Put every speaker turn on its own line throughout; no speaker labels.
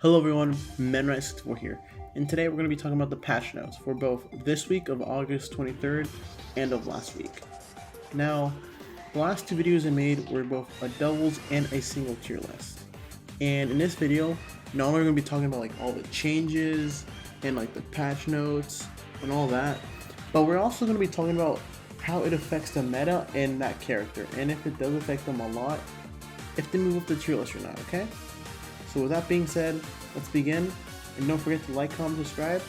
Hello everyone, MenRight64 here, and today we're going to be talking about the patch notes for both this week of August 23rd and of last week. Now, the last two videos I made were both a doubles and a single tier list. And in this video, not only are we going to be talking about like all the changes and like the patch notes and all that, but we're also going to be talking about how it affects the meta and that character, and if it does affect them a lot, if they move up the tier list or not, okay? So with that being said, let's begin, and don't forget to like, comment, subscribe.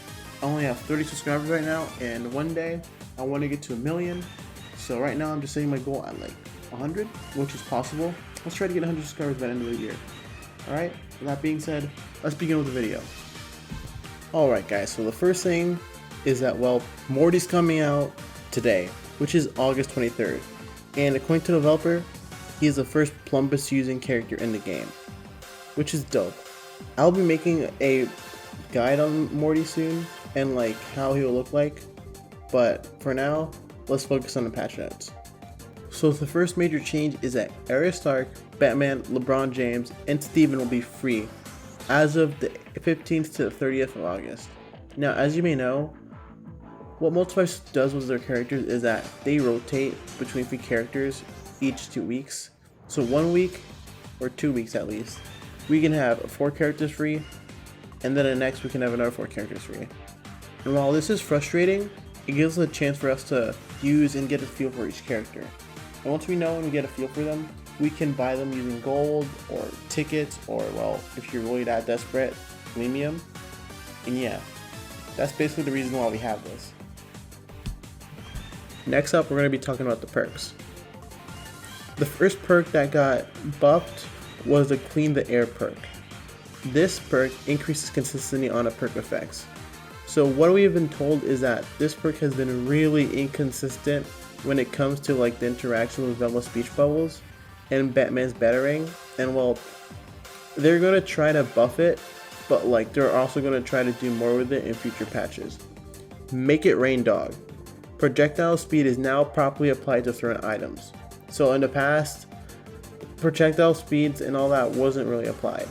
I only have 30 subscribers right now, and one day I want to get to 1 million. So right now I'm just setting my goal at like 100, which is possible. Let's try to get 100 subscribers by the end of the year. Alright, with that being said, let's begin with the video. Alright guys, so the first thing is that, well, Morty's coming out today, which is August 23rd. And according to the developer, he is the first Plumbus using character in the game, which is dope. I'll be making a guide on Morty soon and like how he will look like, but for now, let's focus on the patch notes. So the first major change is that Arya Stark, Batman, LeBron James, and Steven will be free as of the 15th to the 30th of August. Now, as you may know, what Multiversus does with their characters is that they rotate between free characters each 2 weeks. So 1 week, or 2 weeks at least, we can have 4 characters free, and then the next we can have another 4 characters free. And while this is frustrating, it gives us a chance for us to use and get a feel for each character. And once we know and we get a feel for them, we can buy them using gold or tickets, or well, if you're really that desperate, premium. And yeah, that's basically the reason why we have this. Next up, we're going to be talking about the perks. The first perk that got buffed was the Clean the Air perk. This perk increases consistency on a perk effects. So what we have been told is that this perk has been really inconsistent when it comes to like the interaction with Velma speech bubbles and Batman's Batarang, and well, they're going to try to buff it, but like they're also going to try to do more with it in future patches. Make it rain dog. Projectile speed is now properly applied to thrown items. So in the past, projectile speeds and all that wasn't really applied.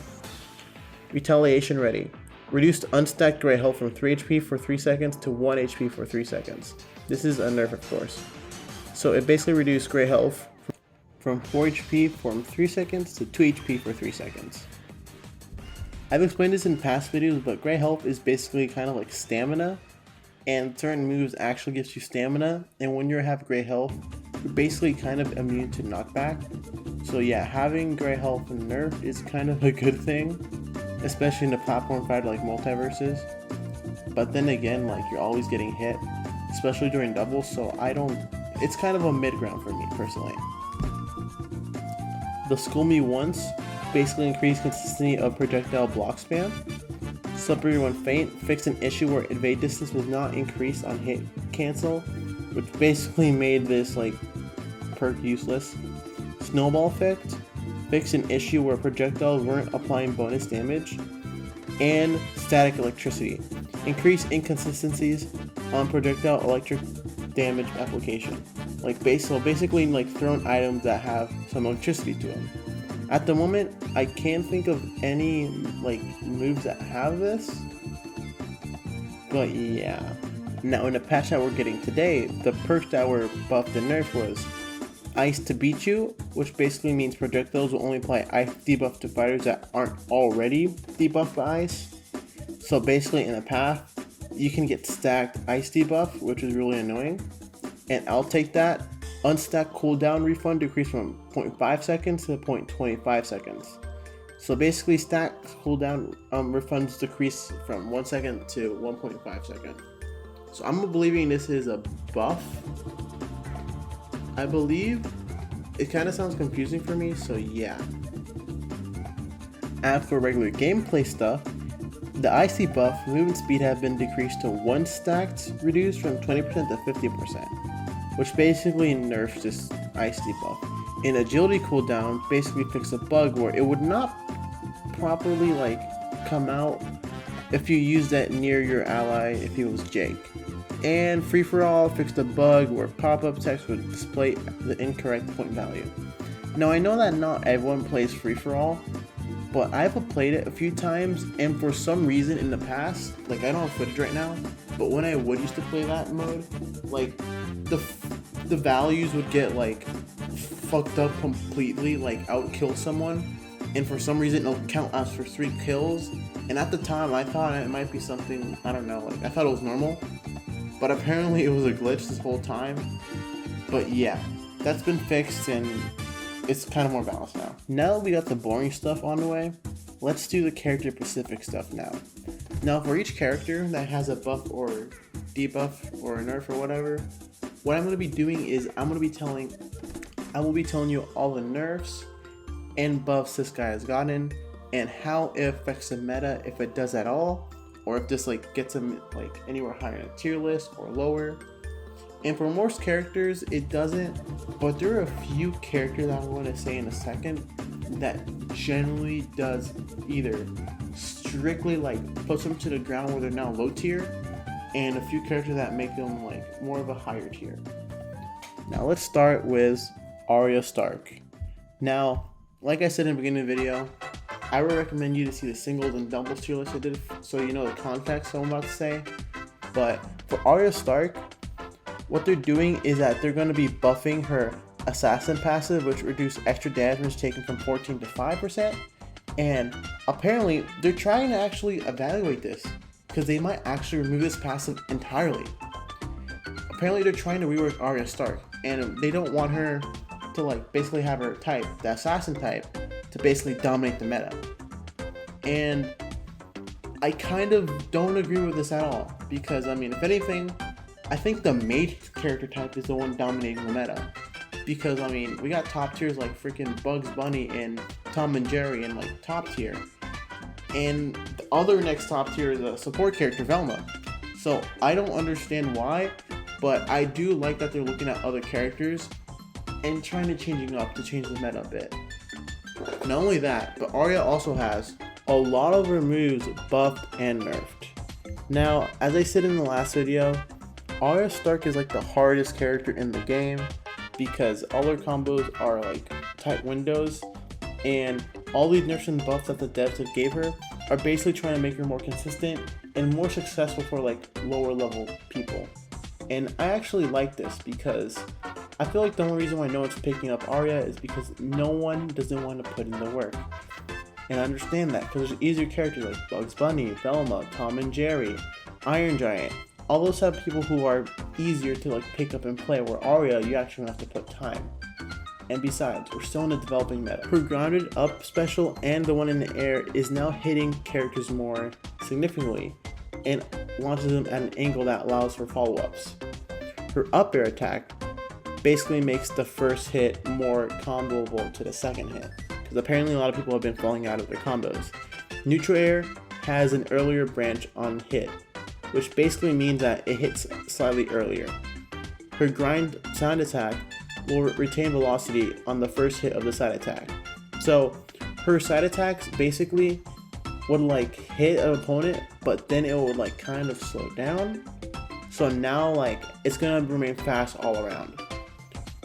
Retaliation ready. Reduced unstacked gray health from 3 HP for 3 seconds to 1 HP for 3 seconds. This is a nerf, of course. So it basically reduced gray health from 4 HP from 3 seconds to 2 HP for 3 seconds. I've explained this in past videos, but gray health is basically kind of like stamina, and certain moves actually gives you stamina, and when you have gray health, you're basically kind of immune to knockback. So yeah, having gray health and nerf is kind of a good thing, especially in a platform fight like Multiversus. But then again, like you're always getting hit, especially during doubles, so it's kind of a mid ground for me personally. The School Me Once basically increased consistency of projectile block spam. Slippery when faint fixed an issue where evade distance was not increased on hit cancel, which basically made this like perk useless. Snowball effect fixed an issue where projectiles weren't applying bonus damage. And static electricity increased inconsistencies on projectile electric damage application. Like basically like thrown items that have some electricity to them. At the moment, I can't think of any like moves that have this, but yeah. Now in the patch that we're getting today, the perks that were buffed and nerfed was Ice to Beat You, which basically means projectiles will only apply ice debuff to fighters that aren't already debuffed by ice. So basically in the path, you can get stacked ice debuff, which is really annoying, and I'll take that. Unstack cooldown refund decreased from 0.5 seconds to 0.25 seconds. So basically stack cooldown refunds decrease from 1 second to 1.5 seconds. So I'm believing this is a buff. I believe. It kind of sounds confusing for me, so yeah. As for regular gameplay stuff, the icy buff movement speed have been decreased to 1 stacked, reduced from 20% to 50%, which basically nerfs this ice debuff. And agility cooldown basically fixed a bug where it would not properly like come out if you use that near your ally if he was Jake. And free for all fixed a bug where pop-up text would display the incorrect point value. Now I know that not everyone plays free for all, but I've played it a few times, and for some reason in the past, like I don't have footage right now, but when I would used to play that mode, like the values would get like fucked up completely, like outkill someone, and for some reason it'll count as for 3 kills. And at the time I thought it might be something, I don't know, like I thought it was normal, but apparently it was a glitch this whole time. But yeah, that's been fixed and it's kind of more balanced now. Now that we got the boring stuff on the way, let's do the character specific stuff now. Now for each character that has a buff or debuff or a nerf or whatever, what I'm going to be doing is I will be telling you all the nerfs and buffs this guy has gotten and how it affects the meta, if it does at all, or if this like gets him like anywhere higher in a tier list or lower. And for most characters it doesn't, but there are a few characters that I'm going to say in a second that generally does either strictly like puts them to the ground where they're now low tier, and a few characters that make them like more of a higher tier. Now let's start with Arya Stark. Now, like I said in the beginning of the video, I would recommend you to see the singles and doubles tier list I did so you know the context of what I'm about to say. But for Arya Stark, what they're doing is that they're going to be buffing her assassin passive, which reduces extra damage taken from 14 to 5%. And apparently they're trying to actually evaluate this because they might actually remove this passive entirely. Apparently they're trying to rework Arya Stark, and they don't want her to like basically have her type, the assassin type, to basically dominate the meta. And I kind of don't agree with this at all, because I mean, if anything, I think the mage character type is the one dominating the meta. Because I mean, we got top tiers like freaking Bugs Bunny and Tom and Jerry and like top tier. And the other next top tier is a support character, Velma. So I don't understand why, but I do like that they're looking at other characters and trying to change the meta a bit. Not only that, but Arya also has a lot of her moves buffed and nerfed. Now, as I said in the last video, Arya Stark is like the hardest character in the game because all her combos are like tight windows, and all these nerfs and buffs that the devs have gave her are basically trying to make her more consistent and more successful for like lower level people. And I actually like this because I feel like the only reason why no one's picking up Arya is because no one doesn't want to put in the work. And I understand that because there's easier characters like Bugs Bunny, Velma, Tom and Jerry, Iron Giant. All those have people who are easier to like pick up and play, where Arya you actually have to put time. And besides, we're still in a developing meta. Her grounded up special and the one in the air is now hitting characters more significantly and launches them at an angle that allows for follow-ups. Her up air attack basically makes the first hit more comboable to the second hit, because apparently a lot of people have been falling out of their combos. Neutral air has an earlier branch on hit, which basically means that it hits slightly earlier. Her grind sound attack will retain velocity on the first hit of the side attack. So her side attacks basically would like hit an opponent, but then it would like kind of slow down. So now like it's gonna remain fast all around.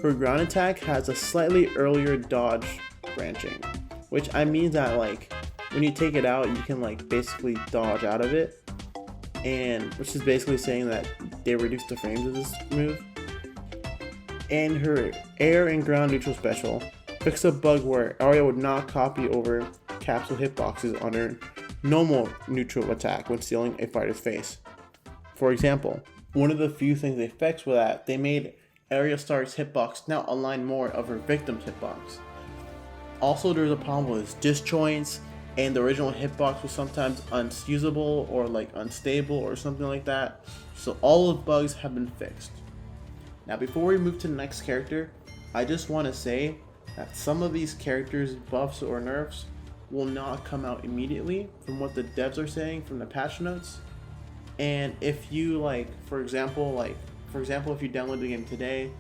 Her ground attack has a slightly earlier dodge branching, which I mean that like when you take it out, you can like basically dodge out of it, and which is basically saying that they reduced the frames of this move. And her air and ground neutral special fixed a bug where Arya would not copy over capsule hitboxes on her normal neutral attack when stealing a fighter's face. For example, one of the few things they fixed was that they made Arya Stark's hitbox now align more of her victim's hitbox. Also, there's a problem with disjoints, and the original hitbox was sometimes unusable or like unstable or something like that. So all of the bugs have been fixed. Now before we move to the next character, I just want to say that some of these characters' buffs or nerfs will not come out immediately from what the devs are saying from the patch notes. And if you like, for example, if you download the game today,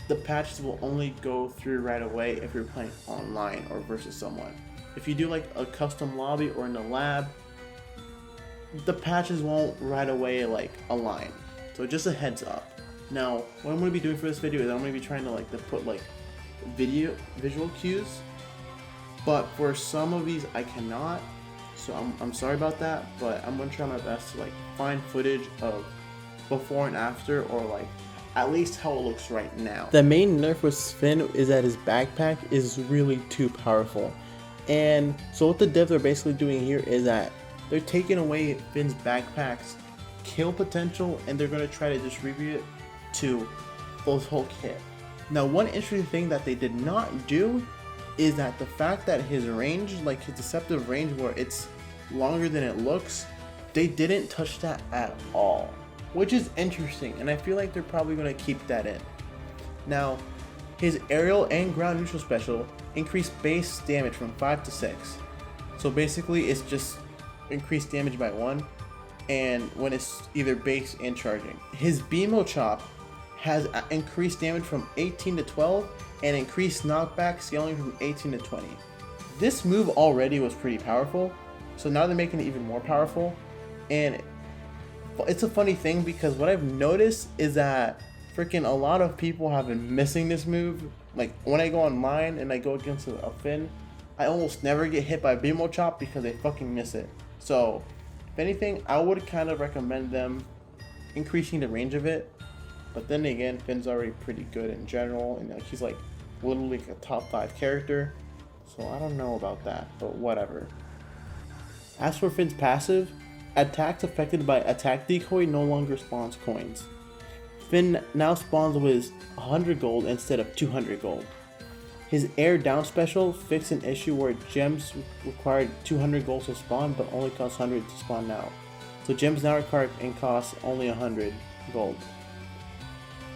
the patches will only go through right away if you're playing online or versus someone. If you do like a custom lobby or in the lab, the patches won't right away like align. So just a heads up. Now, what I'm going to be doing for this video is I'm going to be trying to put like visual cues but for some of these I cannot. So I'm sorry about that, but I'm gonna try my best to like find footage of before and after, or like at least how it looks right now. The main nerf with Finn is that his backpack is really too powerful. And so what the devs are basically doing here is that they're taking away Finn's backpack's kill potential, and they're going to try to distribute it to the whole kit. Now, one interesting thing that they did not do is that the fact that his range, like his deceptive range where it's longer than it looks, they didn't touch that at all, which is interesting, and I feel like they're probably going to keep that in. Now, his aerial and ground neutral special increase base damage from 5 to 6. So basically it's just increased damage by 1, and when it's either base and charging. His BMO chop has increased damage from 18 to 12 and increased knockback scaling from 18 to 20. This move already was pretty powerful, so now they're making it even more powerful. And it's a funny thing because what I've noticed is that freaking a lot of people have been missing this move. Like when I go online and I go against a Finn, I almost never get hit by BMO chop because they fucking miss it. So if anything, I would kind of recommend them increasing the range of it. But then again, Finn's already pretty good in general, and like he's like literally like a top 5 character. So I don't know about that, but whatever. As for Finn's passive, attacks affected by attack decoy no longer spawns coins. Finn now spawns with 100 gold instead of 200 gold. His air down special fixed an issue where gems required 200 gold to spawn but only cost 100 to spawn now. So gems now require and cost only 100 gold.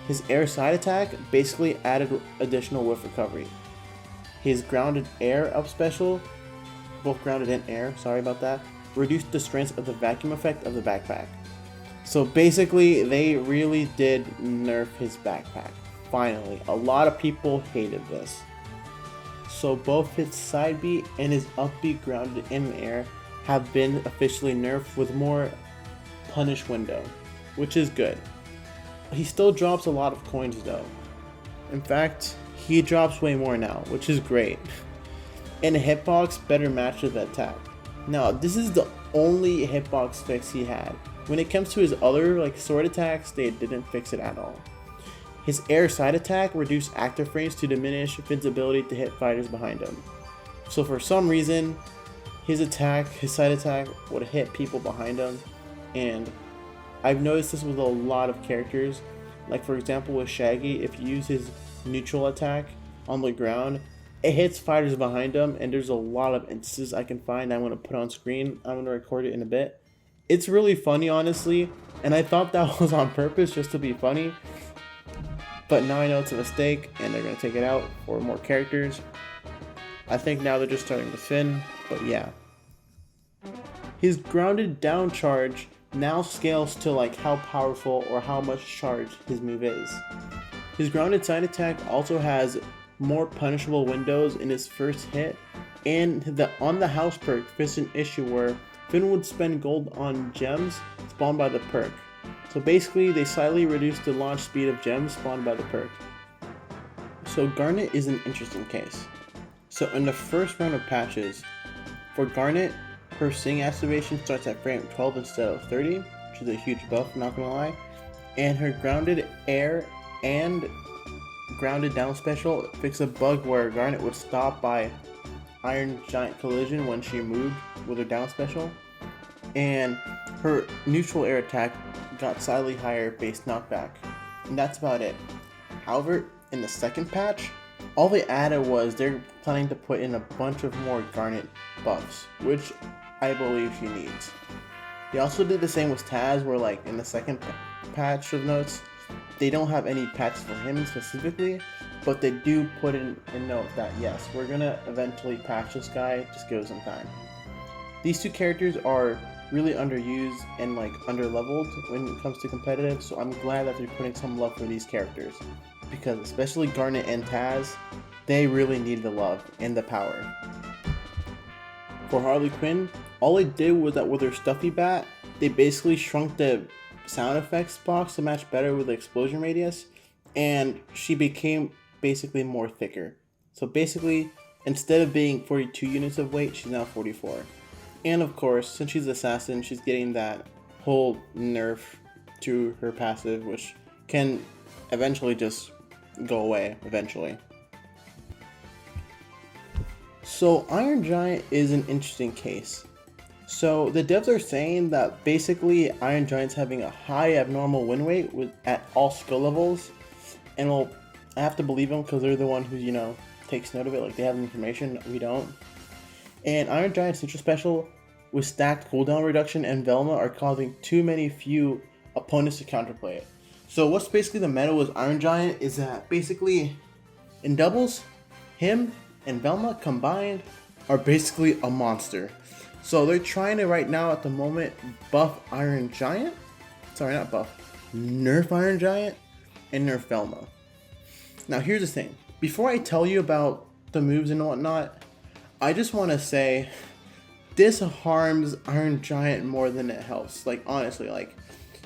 His air side attack basically added additional whiff recovery. His grounded air up special, both grounded and air, sorry about that, reduced the strength of the vacuum effect of the backpack. So basically they really did nerf his backpack. Finally, a lot of people hated this. So both his side beat and his upbeat grounded in the air have been officially nerfed with more punish window, which is good. He still drops a lot of coins though. In fact, he drops way more now, which is great. And a hitbox better matches the attack. Now, this is the only hitbox fix he had. When it comes to his other like sword attacks, they didn't fix it at all. His air side attack reduced active frames to diminish Finn's ability to hit fighters behind him. So for some reason, his side attack would hit people behind him, and I've noticed this with a lot of characters. Like for example with Shaggy, if you use his neutral attack on the ground, it hits fighters behind him, and there's a lot of instances I can find I'm going to put on screen. I'm going to record it in a bit. It's really funny, honestly, and I thought that was on purpose just to be funny. But now I know it's a mistake, and they're going to take it out for more characters. I think now they're just starting with Finn, but yeah. His grounded down charge now scales to like how powerful or how much charge his move is. His grounded side attack also has more punishable windows in his first hit, and the on the house perk fixed an issue where Finn would spend gold on gems spawned by the perk. So basically they slightly reduced the launch speed of gems spawned by the perk. So Garnet is an interesting case. So in the first round of patches, for Garnet, her sing activation starts at frame 12 instead of 30, which is a huge buff, not gonna lie. And her grounded air and grounded down special fixed a bug where Garnet would stop by Iron Giant collision when she moved with her down special. And her neutral air attack got slightly higher base knockback. And that's about it. However, in the second patch, all they added was they're planning to put in a bunch of more Garnet buffs, which I believe she needs. They also did the same with Taz, where like in the second patch of notes, they don't have any patches for him specifically, but they do put in a note that yes, we're gonna eventually patch this guy, just give us some time. These two characters are really underused and like underleveled when it comes to competitive, so I'm glad that they're putting some love for these characters, because especially Garnet and Taz, they really need the love and the power. For Harley Quinn, all they did was that with her stuffy bat, they basically shrunk the sound effects box to match better with the explosion radius, and she became basically more thicker. So basically, Instead of being 42 units of weight, she's now 44. And of course, since she's assassin, she's getting that whole nerf to her passive, which can eventually just go away eventually. So Iron Giant is an interesting case. So the devs are saying that basically Iron Giant's having a high abnormal win rate at all skill levels, and well, I have to believe them because they're the one who takes note of it. Like, they have information, we don't. And Iron Giant's neutral special with stacked cooldown reduction and Velma are causing too many few opponents to counterplay it. So what's basically the meta with Iron Giant is that basically in doubles, him and Velma combined are basically a monster. So they're trying to right now at the moment buff Iron Giant. Sorry, not buff. Nerf Iron Giant and nerf Velma. Now here's the thing. Before I tell you about the moves and whatnot, I just want to say this harms Iron Giant more than it helps. Like, honestly, like,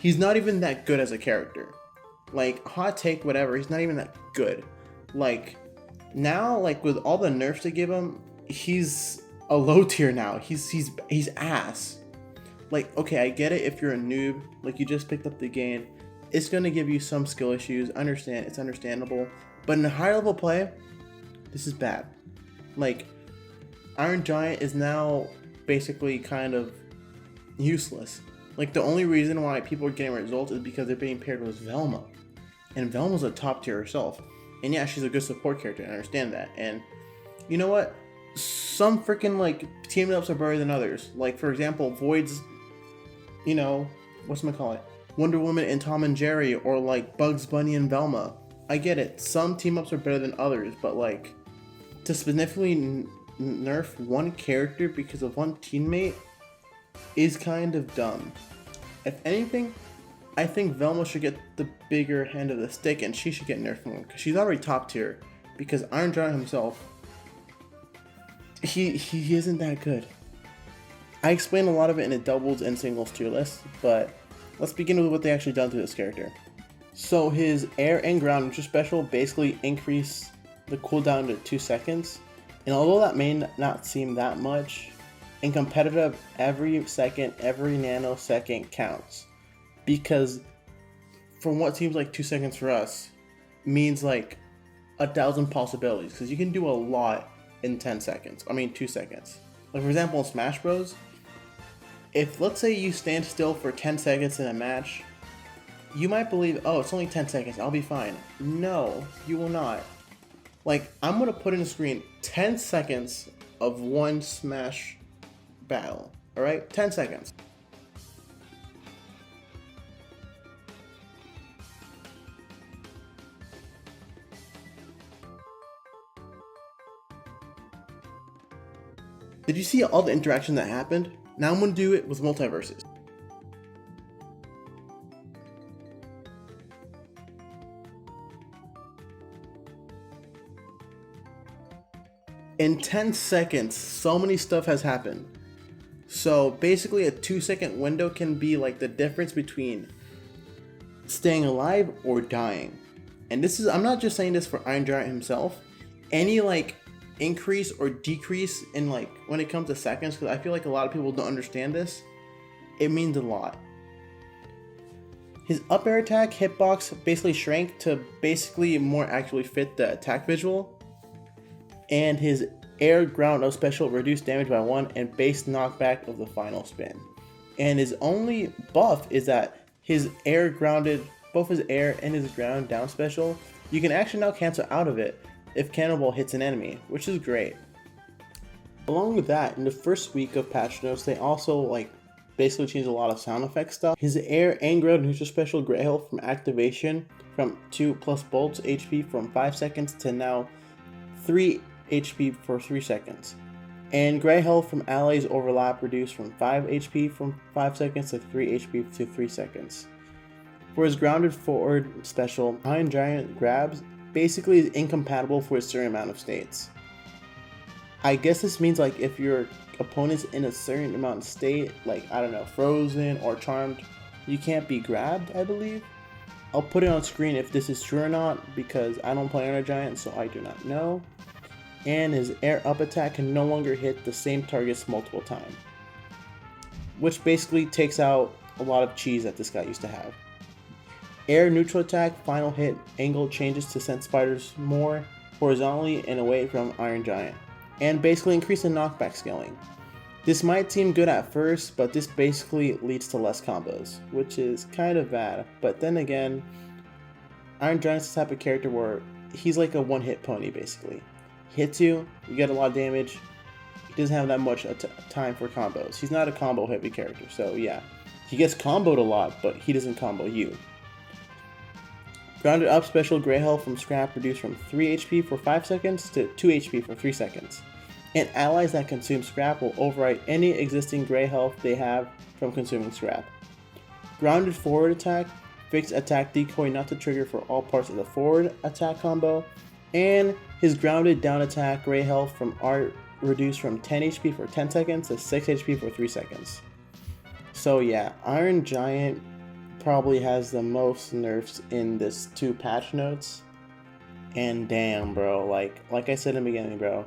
he's not even that good as a character. Like, hot take, whatever, he's not even that good. Like, now, like, with all the nerfs they give him, he's a low tier now. He's ass. Like, okay, I get it if you're a noob, like, you just picked up the game. It's going to give you some skill issues. Understand, it's understandable. But in a higher level play, this is bad. Like, Iron Giant is now basically kind of useless. Like, the only reason why people are getting results is because they're being paired with Velma. And Velma's a top tier herself. And yeah, she's a good support character, I understand that. And you know what? Some freaking, like, team ups are better than others. Like, for example, Void's, Wonder Woman and Tom and Jerry, or like Bugs Bunny and Velma. I get it. Some team ups are better than others, but like, to significantly nerf one character because of one teammate is kind of dumb. If anything, I think Velma should get the bigger end of the stick and she should get nerfed more because she's already top tier. Because Iron Giant himself, he isn't that good. I explained a lot of it in a doubles and singles tier list, but let's begin with what they actually done to this character. So his air and ground neutral special basically increase the cooldown to 2 seconds. And although that may not seem that much, in competitive, every second, every nanosecond counts. Because from what seems like 2 seconds for us, means like 1,000 possibilities. Because you can do a lot in 2 seconds. Like, for example, in Smash Bros, if let's say you stand still for 10 seconds in a match, you might believe, oh, it's only 10 seconds, I'll be fine. No, you will not. Like, I'm going to put in the screen 10 seconds of one Smash battle. Alright? 10 seconds. Did you see all the interaction that happened? Now I'm going to do it with Multiversus. In 10 seconds, so many stuff has happened. So basically a 2-second window can be like the difference between staying alive or dying. And this is, I'm not just saying this for Iron Giant himself. Any like increase or decrease in like when it comes to seconds, because I feel like a lot of people don't understand this, it means a lot. His up air attack hitbox basically shrank to basically more accurately fit the attack visual. And his air ground up special reduced damage by 1 and base knockback of the final spin. And his only buff is that his air grounded, both his air and his ground down special, you can actually now cancel out of it if Cannonball hits an enemy, which is great. Along with that, in the first week of patch notes, they also like basically changed a lot of sound effect stuff. His air and ground neutral special Grey Health from activation from 2 plus bolts HP from 5 seconds to now 3 HP for 3 seconds. And Grey Health from allies overlap reduced from 5 HP from 5 seconds to 3 HP to 3 seconds. For his grounded forward special, Iron Giant grabs basically is incompatible for a certain amount of states. I guess this means like if your opponent's in a certain amount of state, like I don't know, frozen or charmed, you can't be grabbed, I believe. I'll put it on screen if this is true or not because I don't play Iron Giant, so I do not know. and his air up attack can no longer hit the same targets multiple times, which basically takes out a lot of cheese that this guy used to have. Air neutral attack final hit angle changes to send spiders more horizontally and away from Iron Giant, and basically increase the knockback scaling. This might seem good at first, but this basically leads to less combos, which is kind of bad. But then again, Iron Giant's the type of character where he's like a one-hit pony basically. He hits you, you get a lot of damage, he doesn't have that much time for combos. He's not a combo heavy character, so yeah. He gets comboed a lot, but he doesn't combo you. Grounded up special Grey Health from Scrap reduced from 3 HP for 5 seconds to 2 HP for 3 seconds. And allies that consume Scrap will overwrite any existing Grey Health they have from consuming Scrap. Grounded forward attack, fixed attack decoy not to trigger for all parts of the forward attack combo, and his grounded down attack Grey Health from Art reduced from 10 HP for 10 seconds to 6 HP for 3 seconds. So yeah, Iron Giant probably has the most nerfs in this 2 patch notes. And damn bro, like I said in the beginning bro,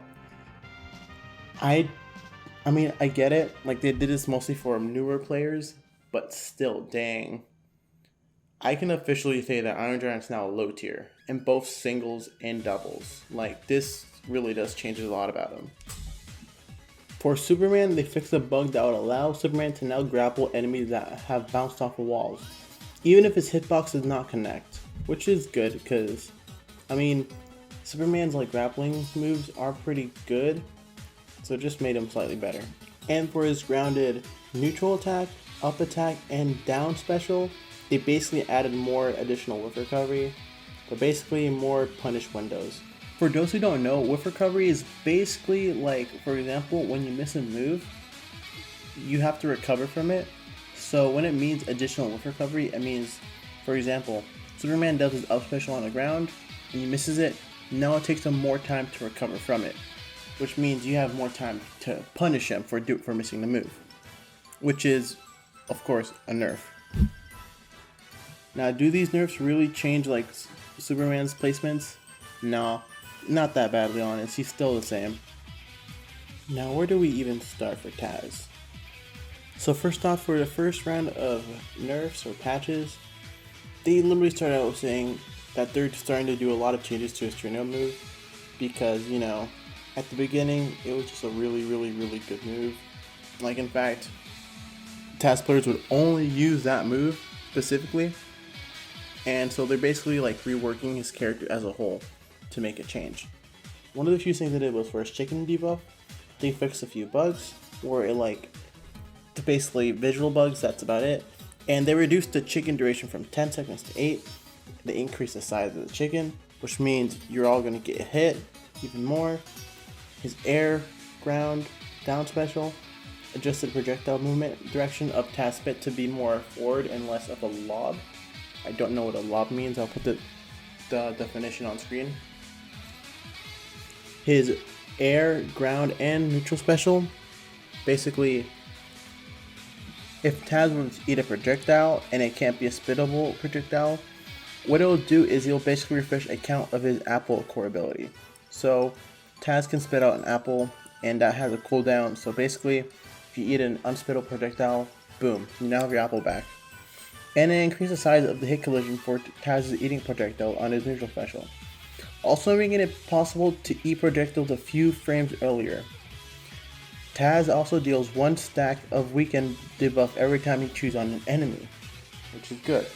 I mean I get it, like they did this mostly for newer players, but still dang. I can officially say that Iron Giant's now a low tier in both singles and doubles. Like this really does change a lot about him. For Superman, they fixed a bug that would allow Superman to now grapple enemies that have bounced off of walls, even if his hitbox does not connect, which is good because, I mean, Superman's like grappling moves are pretty good, so it just made him slightly better. And for his grounded neutral attack, up attack, and down special, they basically added more additional whiff recovery, but basically more punish windows. For those who don't know, whiff recovery is basically like, for example, when you miss a move, you have to recover from it. So when it means additional whiff recovery, it means, for example, Superman does his up special on the ground, and he misses it, now it takes him more time to recover from it, which means you have more time to punish him for missing the move, which is, of course, a nerf. Now, do these nerfs really change like Superman's placements? No, not that badly honest, he's still the same. Now, where do we even start for Taz? So first off, for the first round of nerfs or patches, they literally started out saying that they're starting to do a lot of changes to his tornado move because, you know, at the beginning, it was just a really good move. Like, in fact, Taz players would only use that move specifically, and so they're basically like reworking his character as a whole to make a change. One of the few things they did was for his chicken debuff, they fixed a few bugs where it like, basically visual bugs, that's about it. And they reduced the chicken duration from 10 seconds to 8. They increased the size of the chicken, which means you're all going to get hit even more. His air, ground, down special, adjusted projectile movement direction of Taz Spit to be more forward and less of a lob. I don't know what a lob means, I'll put the definition on screen. His air, ground, and neutral special, basically, if Taz were to eat a projectile and it can't be a spittable projectile, what it'll do is it'll basically refresh a count of his apple core ability. So Taz can spit out an apple and that has a cooldown, so basically if you eat an unspittable projectile, boom, you now have your apple back. And it increases the size of the hit collision for Taz's eating projectile on his neutral special, also making it possible to eat projectiles a few frames earlier. Taz also deals 1 stack of weekend debuff every time he chews on an enemy, which is good.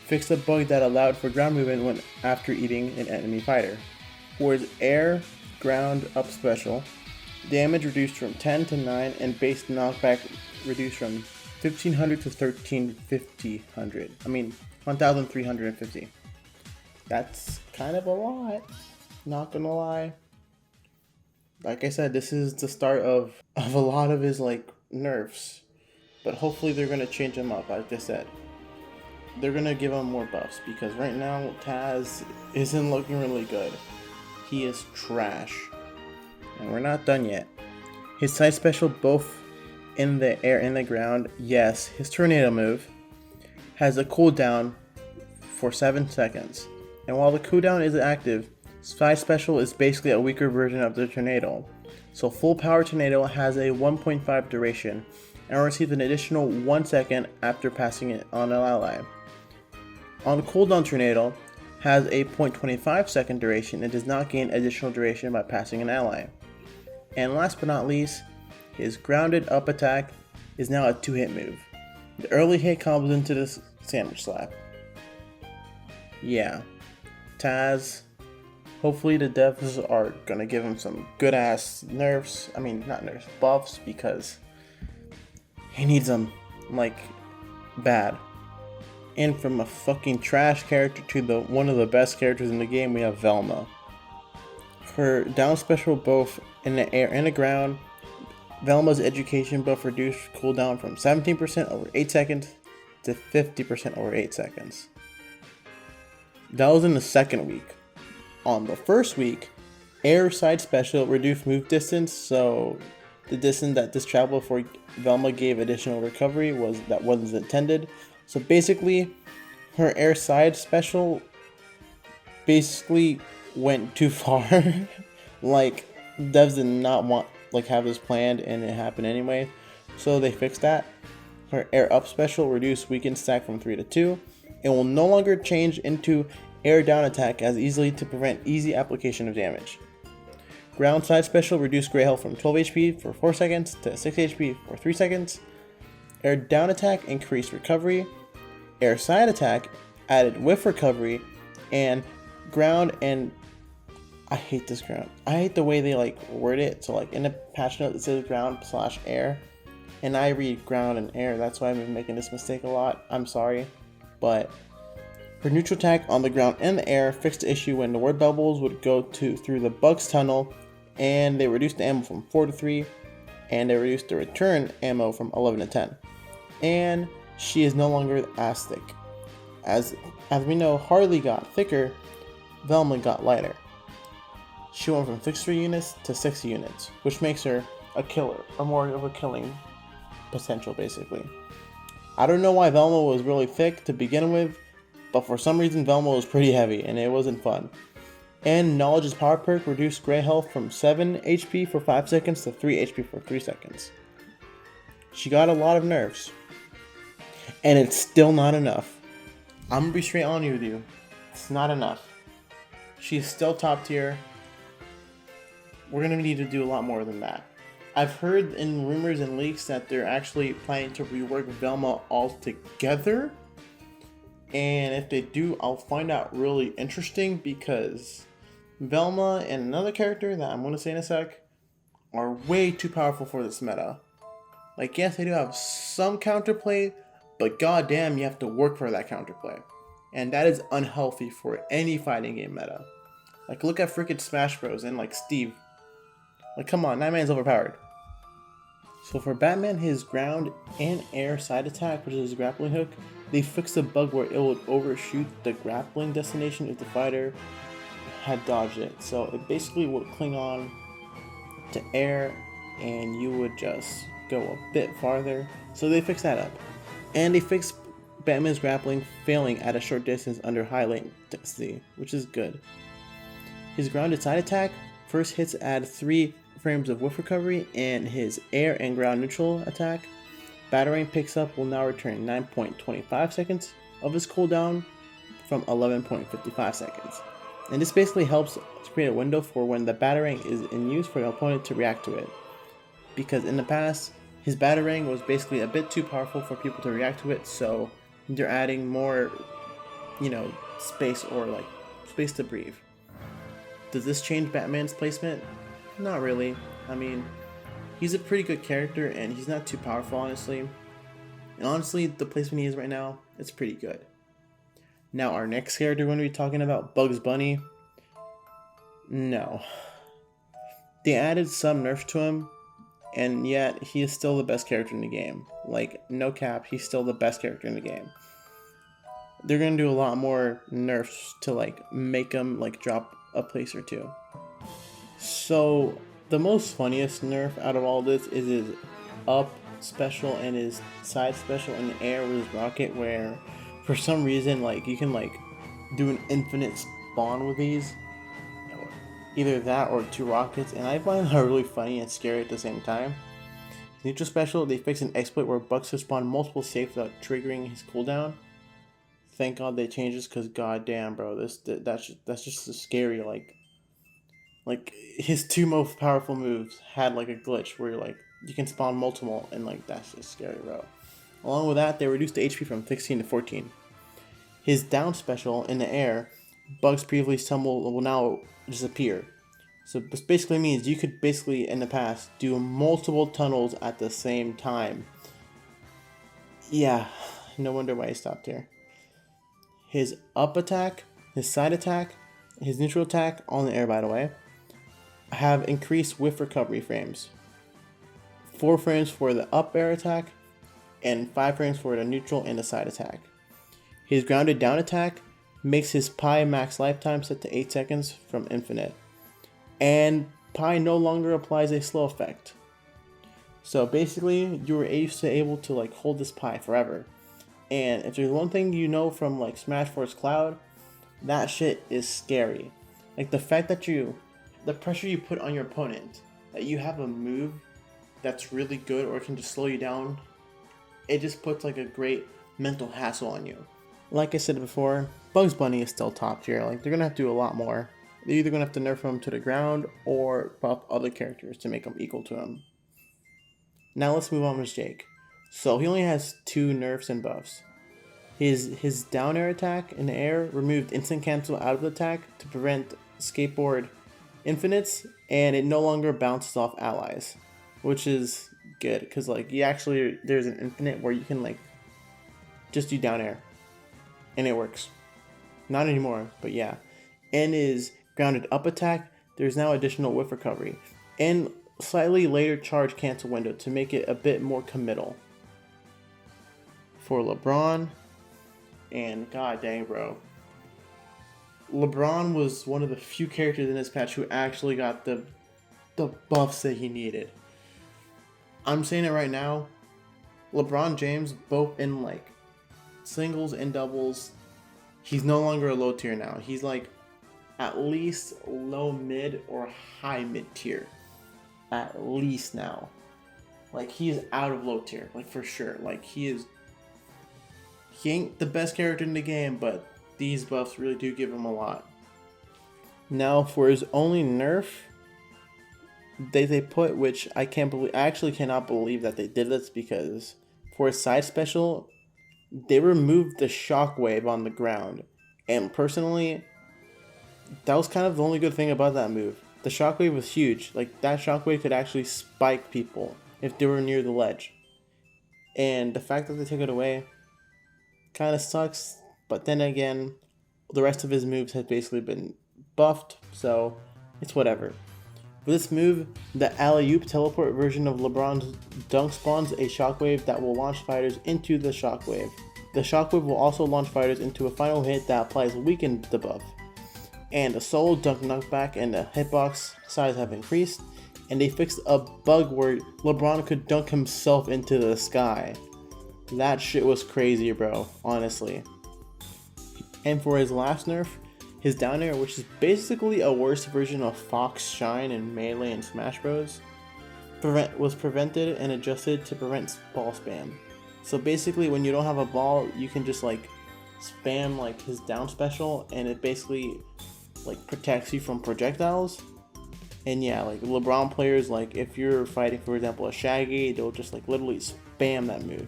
Fixed a bug that allowed for ground movement when after eating an enemy fighter. For his air, ground, up special, damage reduced from 10 to 9 and base knockback reduced from 1500 to 1350. That's kind of a lot, not gonna lie. Like I said, this is the start of a lot of his like nerfs, but hopefully they're gonna change him up. Like I said, they're gonna give him more buffs because right now Taz isn't looking really good. He is trash, and we're not done yet. His side special, both in the air and the ground, yes, his tornado move has a cooldown for 7 seconds, and while the cooldown is active, Side Special is basically a weaker version of the Tornado. So Full Power Tornado has a 1.5 duration and receives an additional 1 second after passing it on an ally. On Cooldown Tornado has a 0.25 second duration and does not gain additional duration by passing an ally. And last but not least, his Grounded Up attack is now a 2-hit move. The early hit combos into the Sandwich Slap. Yeah, Taz, hopefully the devs are gonna give him some good ass nerfs, not nerfs, buffs, because he needs them, like, bad. And from a fucking trash character to one of the best characters in the game, we have Velma. Her down special both in the air and the ground, Velma's education buff reduced cooldown from 17% over 8 seconds to 50% over 8 seconds. That was in the second week. On the first week, air side special reduced move distance, so the distance that this traveled for Velma gave additional recovery wasn't intended. So basically, her air side special basically went too far. Like, devs did not want have this planned, and it happened anyway. So they fixed that. Her air up special reduced weakened stack from 3 to 2. It will no longer change into air down attack as easily to prevent easy application of damage. Ground side special reduced Grey Health from 12 HP for 4 seconds to 6 HP for 3 seconds. Air down attack increased recovery. Air side attack added whiff recovery, and ground and I hate this ground. I hate the way they word it. So in the patch note it says ground/air, and I read ground and air. That's why I've been making this mistake a lot. I'm sorry, but her neutral attack on the ground and the air fixed the issue when the word bubbles would go through the Bug's tunnel, and they reduced the ammo from 4 to 3, and they reduced the return ammo from 11 to 10. And she is no longer as thick. As we know, Harley got thicker, Velma got lighter. She went from 63 units to 60 units, which makes her a killer, or more of a killing potential, basically. I don't know why Velma was really thick to begin with, but for some reason Velma was pretty heavy, and it wasn't fun. And Knowledge's power perk reduced Grey Health from 7 HP for 5 seconds to 3 HP for 3 seconds. She got a lot of nerfs, and it's still not enough. I'm gonna be straight on with you. It's not enough. She's still top tier. We're gonna need to do a lot more than that. I've heard in rumors and leaks that they're actually planning to rework Velma altogether. And if they do, I'll find out really interesting, because Velma and another character that I'm gonna say in a sec are way too powerful for this meta. Yes, they do have some counterplay, but goddamn, you have to work for that counterplay. And that is unhealthy for any fighting game meta. Look at freaking Smash Bros. And Steve. Come on, that man's overpowered. So for Batman, his ground and air side attack, which is his grappling hook, they fixed a bug where it would overshoot the grappling destination if the fighter had dodged it. So it basically would cling on to air, and you would just go a bit farther. So they fixed that up. And they fixed Batman's grappling failing at a short distance under high latency, which is good. His grounded side attack first hits add 3 frames of whiff recovery, and his air and ground neutral attack Batarang picks up will now return 9.25 seconds of his cooldown from 11.55 seconds. And this basically helps to create a window for when the Batarang is in use for your opponent to react to it. Because in the past, his Batarang was basically a bit too powerful for people to react to it, so they're adding more, space or space to breathe. Does this change Batman's placement? Not really. He's a pretty good character, and he's not too powerful, honestly. And honestly, the placement he is right now, it's pretty good. Now, our next character we're going to be talking about, Bugs Bunny. No. They added some nerfs to him, and yet he is still the best character in the game. No cap, he's still the best character in the game. They're going to do a lot more nerfs to make him drop a place or two. So the most funniest nerf out of all this is his up special and his side special in the air with his rocket, where for some reason you can do an infinite spawn with these, Either that or 2 rockets, and I find that really funny and scary at the same time. His neutral special, they fixed an exploit where Bucks could spawn multiple safes without triggering his cooldown. Thank God they changed this, because goddamn, bro, that's just so scary. Like his 2 most powerful moves had like a glitch where like you can spawn multiple, and like that's just scary, bro. Along with that, they reduced the HP from 16 to 14. His down special in the air, Bugs previously stumble will now disappear. So this basically means you could basically in the past do multiple tunnels at the same time. Yeah, no wonder why he stopped here. His up attack, his side attack, his neutral attack, all in the air by the way, have increased whiff recovery frames. 4 frames for the up air attack, and 5 frames for the neutral and the side attack. His grounded down attack makes his Pi max lifetime set to 8 seconds from infinite. And Pi no longer applies a slow effect. So basically, you were able to like hold this Pi forever. And if there's one thing you know from like Smash Bros. Cloud, that shit is scary. Like the fact that the pressure you put on your opponent, that you have a move that's really good or can just slow you down, it just puts like a great mental hassle on you. Like I said before, Bugs Bunny is still top tier. Like they're gonna have to do a lot more. They're either gonna have to nerf him to the ground or buff other characters to make him equal to him. Now let's move on with Jake. So he only has 2 nerfs and buffs. His down air attack in the air removed instant cancel out of the attack to prevent skateboard infinites, and it no longer bounces off allies, which is good because like there's an infinite where you can like just do down air, and it works. Not anymore, but yeah. And his grounded up attack, there's now additional whiff recovery and slightly later charge cancel window to make it a bit more committal. For LeBron, and god dang bro, LeBron was one of the few characters in this patch who actually got the buffs that he needed. I'm saying it right now, LeBron James, both in like singles and doubles, he's no longer a low tier now. He's like at least low mid or high mid tier. At least now. Like he is out of low tier, like for sure. Like he ain't the best character in the game, but these buffs really do give him a lot. Now for his only nerf, they put, which I actually cannot believe that they did this, because for his side special, they removed the shockwave on the ground. And personally, that was kind of the only good thing about that move. The shockwave was huge. Like that shockwave could actually spike people if they were near the ledge. And the fact that they took it away kind of sucks. But then again, the rest of his moves have basically been buffed, so it's whatever. For this move, the alley-oop teleport version of LeBron's dunk spawns a shockwave that will launch fighters into the shockwave. The shockwave will also launch fighters into a final hit that applies weaken debuff. And the solo dunk knockback and the hitbox size have increased, and they fixed a bug where LeBron could dunk himself into the sky. That shit was crazy, bro, honestly. And for his last nerf, his down air, which is basically a worse version of Fox Shine in Melee and Smash Bros, was prevented and adjusted to prevent ball spam. So basically, when you don't have a ball, you can just like spam like his down special, and it basically like protects you from projectiles. And yeah, like LeBron players, like if you're fighting, for example, a Shaggy, they'll just like literally spam that move.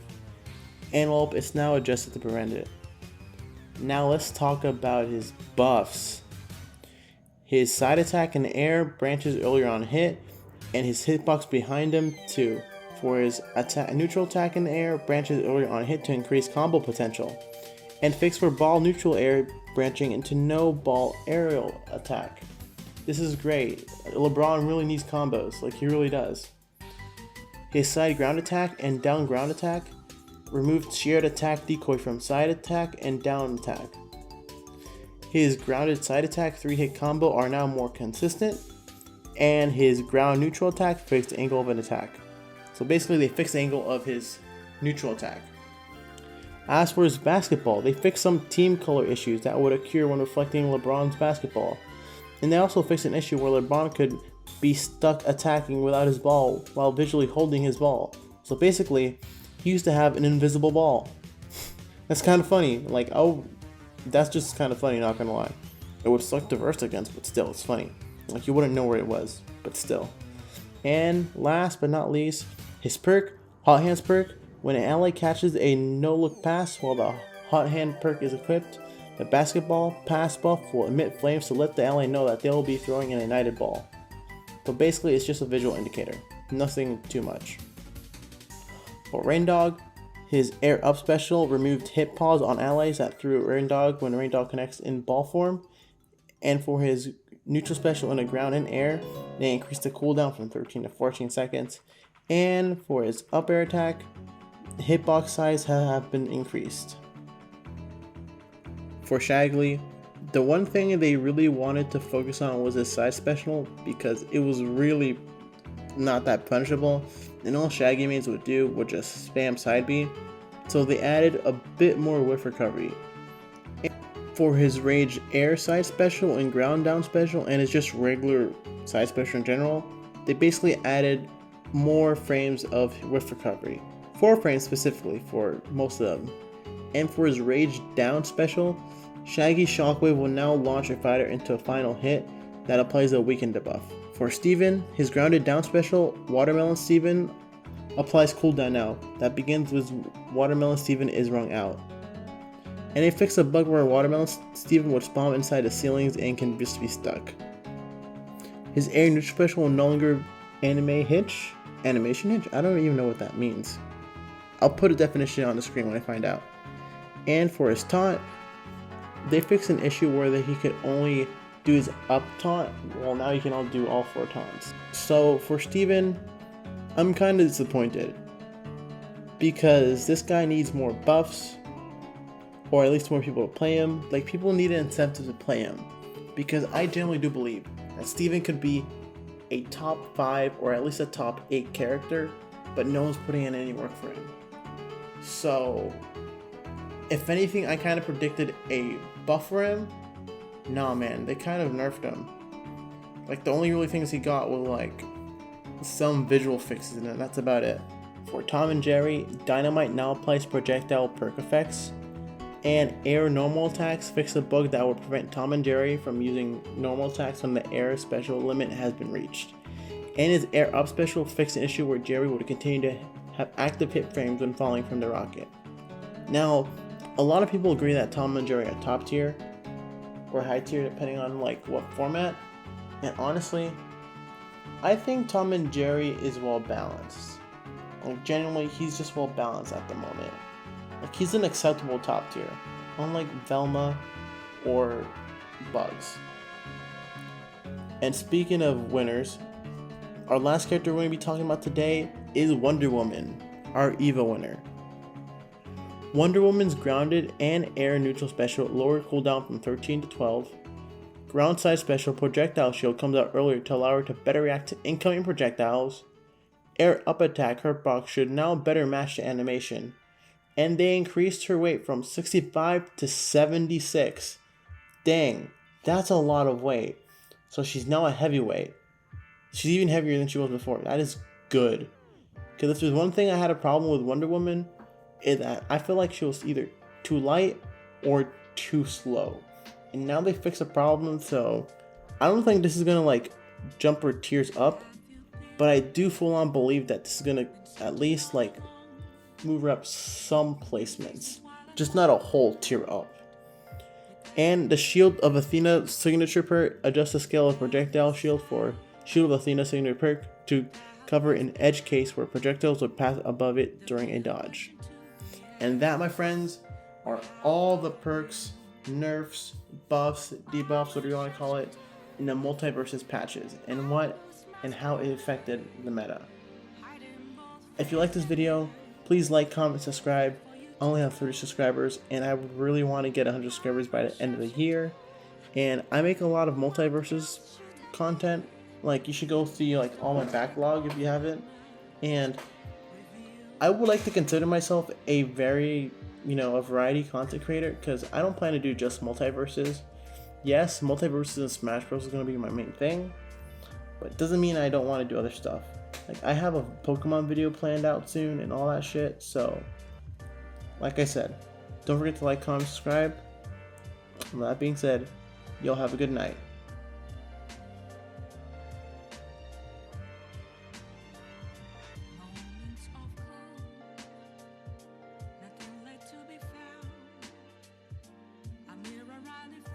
And well, it's now adjusted to prevent it. Now let's talk about his buffs. His side attack in the air branches earlier on hit, and his hitbox behind him too. For his neutral attack in the air branches earlier on hit to increase combo potential. And fixed for ball neutral air branching into no ball aerial attack. This is great. LeBron really needs combos, like he really does. His side ground attack and down ground attack removed shared attack decoy from side attack and down attack. His grounded side attack 3-hit combo are now more consistent, and his ground neutral attack fixed the angle of an attack. So basically they fixed the angle of his neutral attack. As for his basketball, they fixed some team color issues that would occur when reflecting LeBron's basketball. And they also fixed an issue where LeBron could be stuck attacking without his ball while visually holding his ball. So basically, he used to have an invisible ball. That's kind of funny. Like, oh, that's just kind of funny, not gonna lie. It would suck to verse against, but still, it's funny. Like, you wouldn't know where it was, but still. And last but not least, his perk, Hot Hands perk. When an ally catches a no-look pass while the Hot Hand perk is equipped, the basketball pass buff will emit flames to let the ally know that they will be throwing an ignited ball. But basically, it's just a visual indicator. Nothing too much. For Rain Dog, his Air Up special removed hit pause on allies that threw Rain Dog when Rain Dog connects in ball form. And for his neutral special in the ground and air, they increased the cooldown from 13 to 14 seconds. And for his up air attack, hitbox size have been increased. For Shagley, the one thing they really wanted to focus on was his side special because it was really not that punishable, and all Shaggy mains would do would just spam side B, so they added a bit more whiff recovery. And for his Rage Air side special and Ground Down special and his just regular side special in general, they basically added more frames of whiff recovery. 4 frames specifically for most of them. And for his Rage Down special, Shaggy Shockwave will now launch a fighter into a final hit that applies a weakened debuff. For Steven, his Grounded Down special, Watermelon Steven, applies cooldown now that begins with Watermelon Steven is rung out. And they fixed a bug where Watermelon Steven would spawn inside the ceilings and can just be stuck. His Air Neutral special will no longer animation hitch? I don't even know what that means. I'll put a definition on the screen when I find out. And for his taunt, they fixed an issue where he could only do his up taunt. Well, now he can all do all 4 taunts. So for Steven, I'm kind of disappointed because this guy needs more buffs, or at least more people to play him. Like, people need an incentive to play him, because I generally do believe that Steven could be a top 5 or at least a top 8 character, but no one's putting in any work for him. So if anything, I kind of predicted a buff for him. Nah, man, they kind of nerfed him. Like, the only really things he got was like some visual fixes, and that's about it. For Tom and Jerry, Dynamite now applies projectile perk effects, and air normal attacks fix a bug that will prevent Tom and Jerry from using normal attacks when the air special limit has been reached. And his air up special fixed an issue where Jerry would continue to have active hit frames when falling from the rocket. Now, a lot of people agree that Tom and Jerry are top tier or high tier depending on like what format, and honestly, I think Tom and Jerry is well balanced. Like, genuinely, he's just well balanced at the moment. Like, he's an acceptable top tier, unlike Velma or Bugs. And speaking of winners, our last character we're going to be talking about today is Wonder Woman, our EVA winner. Wonder Woman's grounded and air neutral special lower cooldown from 13 to 12. Ground side special projectile shield comes out earlier to allow her to better react to incoming projectiles. Air up attack hurt box should now better match the animation. And they increased her weight from 65 to 76. Dang, that's a lot of weight. So she's now a heavyweight. She's even heavier than she was before. That is good. Because if there's one thing I had a problem with Wonder Woman, is that I feel like she was either too light or too slow. And now they fixed the problem, so I don't think this is gonna like jump her tiers up, but I do full on believe that this is gonna at least like move her up some placements, just not a whole tier up. And the Shield of Athena signature perk adjusts the scale of projectile shield for Shield of Athena signature perk to cover an edge case where projectiles would pass above it during a dodge. And that, my friends, are all the perks, nerfs, buffs, debuffs, whatever you want to call it, in the Multiversus patches, and what and how it affected the meta. If you like this video, please like, comment, subscribe. I only have 30 subscribers, and I really want to get 100 subscribers by the end of the year. And I make a lot of Multiversus content. Like, you should go see like all my backlog if you haven't. And I would like to consider myself a very, a variety content creator, because I don't plan to do just Multiverses. yes, Multiversus and Smash Bros is going to be my main thing, but it doesn't mean I don't want to do other stuff. Like, I have a Pokemon video planned out soon and all that shit, so like I said, don't forget to like, comment, subscribe. With that being said, y'all have a good night.